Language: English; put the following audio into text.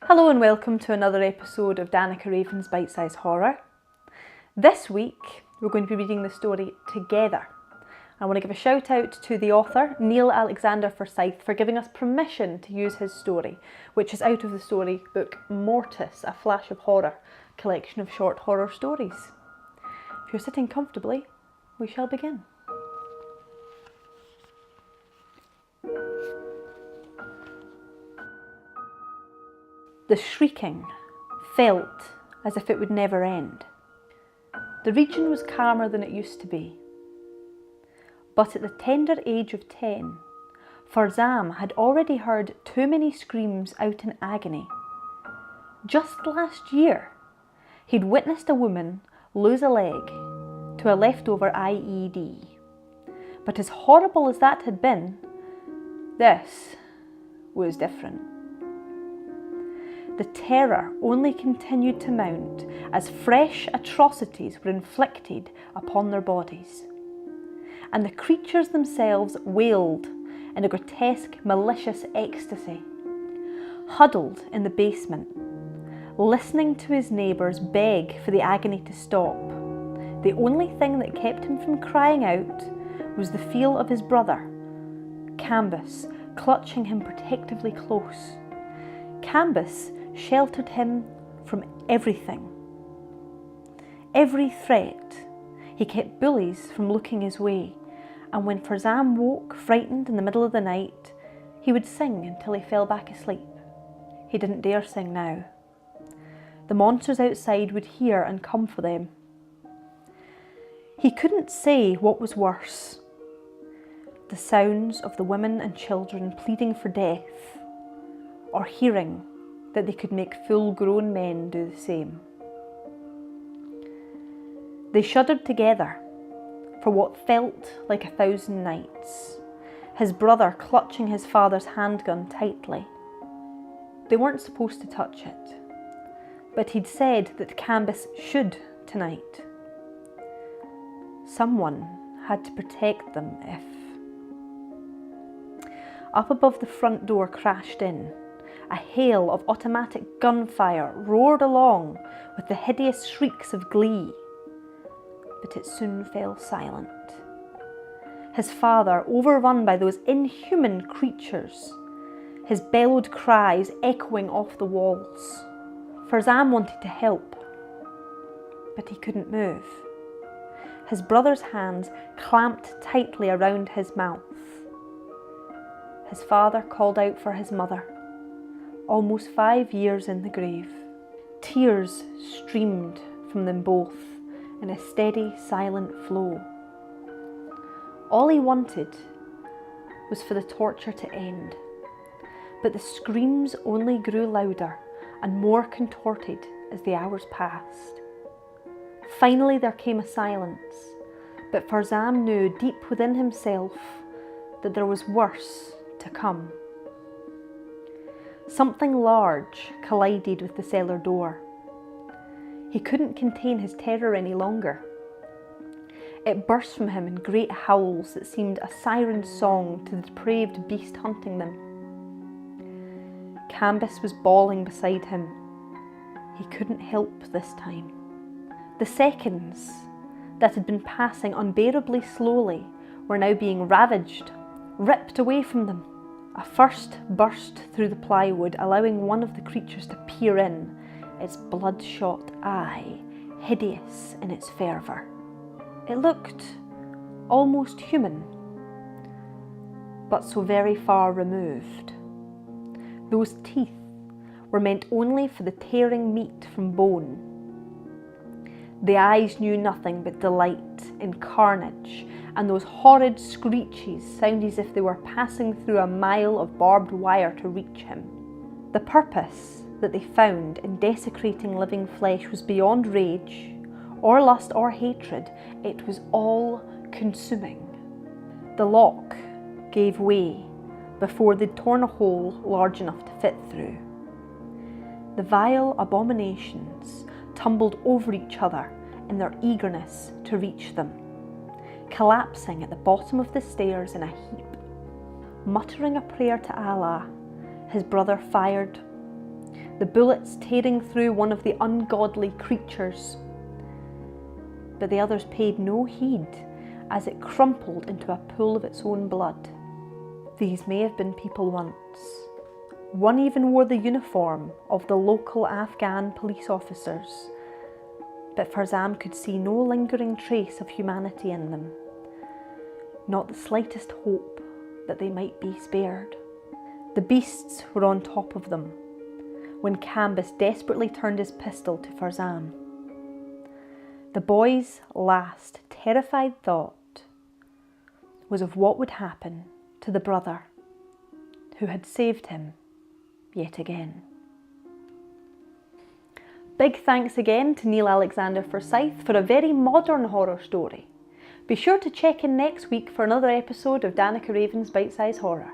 Hello and welcome to another episode of Danica Raven's BiteSize Horror. This week we're going to be reading the story together. I want to give a shout out to the author, Neil Alexander Forsyth, for giving us permission to use his story, which is out of the story book Mortis, A Flash of Horror, collection of short horror stories. If you're sitting comfortably, we shall begin. The shrieking felt as if it would never end. The region was calmer than it used to be. But at the tender age of 10, Forsyth had already heard too many screams out in agony. Just last year, he'd witnessed a woman lose a leg to a leftover IED. But as horrible as that had been, this was different. The terror only continued to mount as fresh atrocities were inflicted upon their bodies. And the creatures themselves wailed in a grotesque, malicious ecstasy. Huddled in the basement, listening to his neighbours beg for the agony to stop, the only thing that kept him from crying out was the feel of his brother, Canvas, clutching him protectively close. Canvas sheltered him from everything. Every threat. He kept bullies from looking his way, and when Forsyth woke frightened in the middle of the night, he would sing until he fell back asleep. He didn't dare sing now. The monsters outside would hear and come for them. He couldn't say what was worse. The sounds of the women and children pleading for death, or hearing that they could make full-grown men do the same. They shuddered together for what felt like 1,000 nights, his brother clutching his father's handgun tightly. They weren't supposed to touch it, but he'd said that Canvas should tonight. Someone had to protect them if... Up above the front door crashed in. A hail of automatic gunfire roared along with the hideous shrieks of glee. But it soon fell silent. His father, overrun by those inhuman creatures, his bellowed cries echoing off the walls. Forsyth wanted to help, but he couldn't move. His brother's hands clamped tightly around his mouth. His father called out for his mother. Almost 5 years in the grave. Tears streamed from them both in a steady, silent flow. All he wanted was for the torture to end, but the screams only grew louder and more contorted as the hours passed. Finally there came a silence, but Forsyth knew deep within himself that there was worse to come. Something large collided with the cellar door. He couldn't contain his terror any longer. It burst from him in great howls that seemed a siren's song to the depraved beast hunting them. Canvas was bawling beside him. He couldn't help this time. The seconds that had been passing unbearably slowly were now being ravaged, ripped away from them. A first burst through the plywood, allowing one of the creatures to peer in, its bloodshot eye hideous in its fervour. It looked almost human, but so very far removed. Those teeth were meant only for the tearing meat from bone. The eyes knew nothing but delight in carnage, and those horrid screeches sounded as if they were passing through a mile of barbed wire to reach him. The purpose that they found in desecrating living flesh was beyond rage, or lust, or hatred. It was all-consuming. The lock gave way before they'd torn a hole large enough to fit through. The vile abominations tumbled over each other in their eagerness to reach them, collapsing at the bottom of the stairs in a heap. Muttering a prayer to Allah, his brother fired. the bullets tearing through one of the ungodly creatures. But the others paid no heed as it crumpled into a pool of its own blood. These may have been people once. One even wore the uniform of the local Afghan police officers, but Farzam could see no lingering trace of humanity in them, not the slightest hope that they might be spared. The beasts were on top of them when Cambus desperately turned his pistol to Farzam. The boy's last terrified thought was of what would happen to the brother who had saved him yet again. Big thanks again to Neil Alexander Forsyth for a very modern horror story. Be sure to check in next week for another episode of Danica Raven's Bite-Size Horror.